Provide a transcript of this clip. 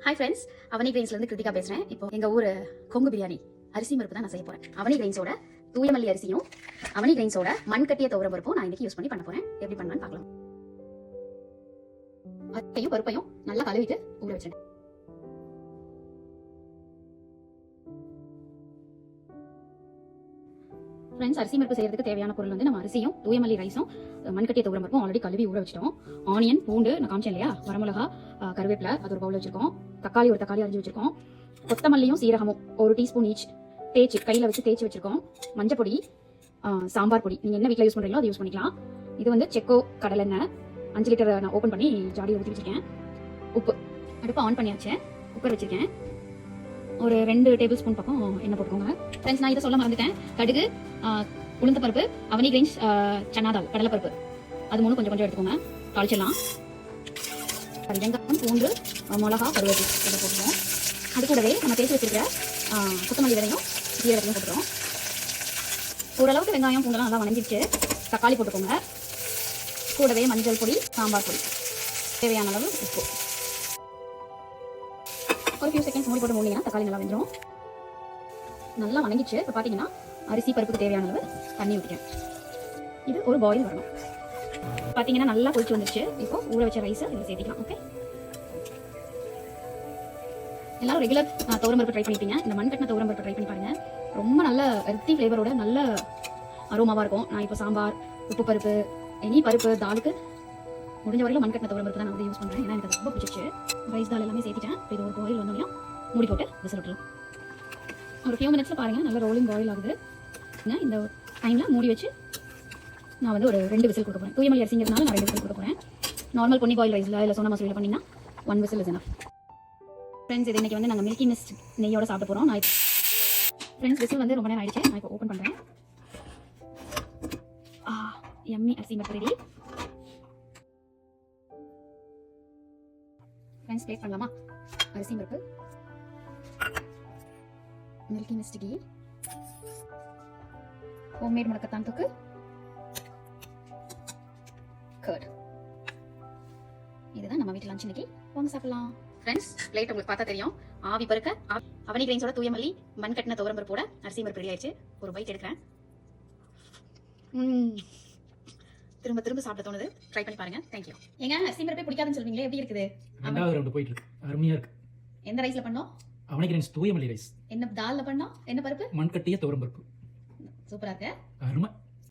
Hi friends, அவனி கிரெயின்ஸ்லேருந்து கிருத்திகா பேசுகிறேன். இப்போ எங்கள் ஊர் கொங்கு பிரியாணி அரிசி பருப்பு தான் நான் செய்ய போகிறேன். அவனி கிரெயின்ஸோட தூயமல்லி அரிசியும் அவனி கிரெயின்ஸோட மண் கட்டிய துவரம் பருப்பும் நான் இன்னைக்கு யூஸ் பண்ண போகிறேன். எப்படி பண்ணலான்னு பார்க்கலாம். அரிசியும் பருப்பையும் நல்லா கழுவிட்டு ஊற வச்சிருக்கேன். ஃப்ரெண்ட்ஸ், அரிசி பருப்பு செய்யறதுக்கு தேவையான பொருள் வந்து நம்ம அரிசியும் தூயமல்லி ரைஸும் மண்கட்டிய துவரம் பருப்பும் ஆல்ரெடி கழுவி ஊற வச்சிட்டோம். ஆனியன், பூண்டு நான் காமிச்சேன் இல்லையா, வரமிளகா, கருவேப்பிலை அது ஒரு பவுல் வச்சிருக்கோம். தக்காளி ஒரு தக்காளி அரிஞ்சு வச்சிருக்கோம். கொத்தமல்லியும் சீரகமும் ஒரு டீஸ்பூன் ஈச் தேய்ச்சி கையில் வச்சு தேய்ச்சி வச்சிருக்கோம். மஞ்சள் பொடி, சாம்பார் பொடி நீங்கள் என்ன வீட்டில் யூஸ் பண்ணுறீங்களோ அதை யூஸ் பண்ணிக்கலாம். இது வந்து செக்கோ கடலெண்ணெய் 5 லிட்டர் நான் ஓப்பன் பண்ணி ஜாடியில் ஊற்றி வச்சிருக்கேன். உப்பு, அடுப்பு ஆன் பண்ணியாச்சு. குக்கர் வச்சிருக்கேன். ஒரு 2 டேபிள் ஸ்பூன் பக்கம் எண்ணெய் போட்டுக்கோங்க. ஃப்ரெண்ட்ஸ், நான் இதை சொல்ல மறந்துட்டேன். கடுகு, உளுந்த பருப்பு, அவனி கிரெயின்ஸ் சன்னா தால் கடலை பருப்பு அது 3 கொஞ்சம் கொஞ்சம் எடுத்துக்கோங்க. தாளிச்சிடலாம். வெங்காயம், பூண்டு, மிளகா, கருவேப்பிலை இதை போட்டுருவோம். அது கூடவே நம்ம தேய்ச்சி வச்சிருக்கிற கொத்தமல்லி விதையும் ஜீரகத்தையும் போட்டுருவோம். ஓரளவுக்கு வெங்காயம் பூண்டெல்லாம் நல்லா வணங்கிடுச்சு. தக்காளி போட்டுக்கோங்க. கூடவே மஞ்சள் பொடி, சாம்பார் பொடி, தேவையான அளவு உப்பு. ஒரு ஃபியூ செகண்ட்ஸ் மூடி போட்டு மூடிங்கன்னா தக்காளி நல்லா வெந்துடும். நல்லா வணங்கிடுச்சு. இப்போ பார்த்தீங்கன்னா அரிசி பருப்புக்கு தேவையான அளவு தண்ணி ஊற்றிக்கேன். இது ஒரு பாயில் வரணும். பார்த்தீங்கன்னா நல்லா கொதிச்சு வந்துருச்சு. இப்போ ஊற வச்ச ரைஸை இதில் சேர்த்திக்கலாம். ஓகே, எல்லாரும் ரெகுலர் துவரம் பருப்பு ட்ரை பண்ணிட்டீங்க. இந்த மண் கட்டின துவரம் பருப்பு ட்ரை பண்ணி பாருங்க. ரொம்ப நல்ல ஹெல்த்தி ஃப்ளேவரோட நல்ல அரோமாவாக இருக்கும். நான் இப்போ சாம்பார், உப்பு பருப்பு, எனி பருப்பு தாலுக்கு முடிஞ்ச வரைக்கும் மண் கட்டின துவரம் பருப்பு தான் நான் வந்து யூஸ் பண்ணுறேன். ஏன்னா எனக்கு ரொம்ப பிடிச்சிச்சு. ரைஸ் தால் எல்லாமே சேர்த்துட்டேன். இது ஒரு பாயில் வந்தோம்னா மூடி போட்டு விசில் விட்டுலாம். ஒரு ஃபியூ மினிட்ஸில் பாருங்கள் நல்லா ரோலிங் பாயில் ஆகுது. இந்த டைமில் மூடி வச்சு நான் வந்து ஒரு 2 விசில் கொடுக்க போகிறேன். தூயமல்லி அரிசிங்கிறதுனால நான் 2 விசில் கொடுக்க போகிறேன். நார்மல் பொன்னி பாயில் ரைஸில் இல்லை சோனா மசூரியில் பண்ணிங்கன்னா 1 விசில் இஸ் எனஃப். ஃப்ரெண்ட்ஸ், இது இன்றைக்கி வந்து நாங்கள் மில்கி மிஸ்ட் நெய்யோட சாப்பிட போகிறோம். நான் ஃப்ரெண்ட்ஸ் விசில் வந்து ரொம்ப நேரம் ஆயிடுச்சு. நான் இப்போ ஓப்பன் பண்ணுறேன். எம்மி அரிசி பருப்பு ரெடி. ஃப்ரெண்ட்ஸ், பிளேட் பண்ணலாமா? அரிசி பருப்பு, மில்கி மிஸ்ட் கீ, ஹோம்மேட் முடக்கத்தான் தொக்கு, கர்ட். இதுதான் நம்ம வீட்டு லஞ்ச் இன்னைக்கு. வாங்க சாப்பிடலாம். ஃப்ரெண்ட்ஸ், பிளேட் உங்களுக்கு பார்த்தா தெரியும். ஆவி பருக்க அவனி கிரெயின்ஸோட தூயமல்லி மண் கட்டின துவரம் பருப்போட அரிசி பருப்பு ரெடி ஆயிடுச்சு. ஒரு பைட் எடுக்கிறேன். திரும்ப திரும்ப சாப்பிட தோணுது. ட்ரை பண்ணி பாருங்க. தேங்க்யூ. ஏங்க, அரிசி பருப்பே பிடிக்காதுன்னு சொல்வீங்களே, எப்படி இருக்குது? ரெண்டாவது ரவுண்ட் போயிட்டு இருக்கு. அருமையா இருக்கு. எந்த ரைஸ்ல பண்ணோம்? அவனி கிரெயின்ஸ் தூயமல்லி ரைஸ். என்ன தால்ல பண்ணோம்? என்ன பருப்பு? மண் கட்டிய துவரம் பருப்பு. சூப்பரா இருக்கு. அருமை.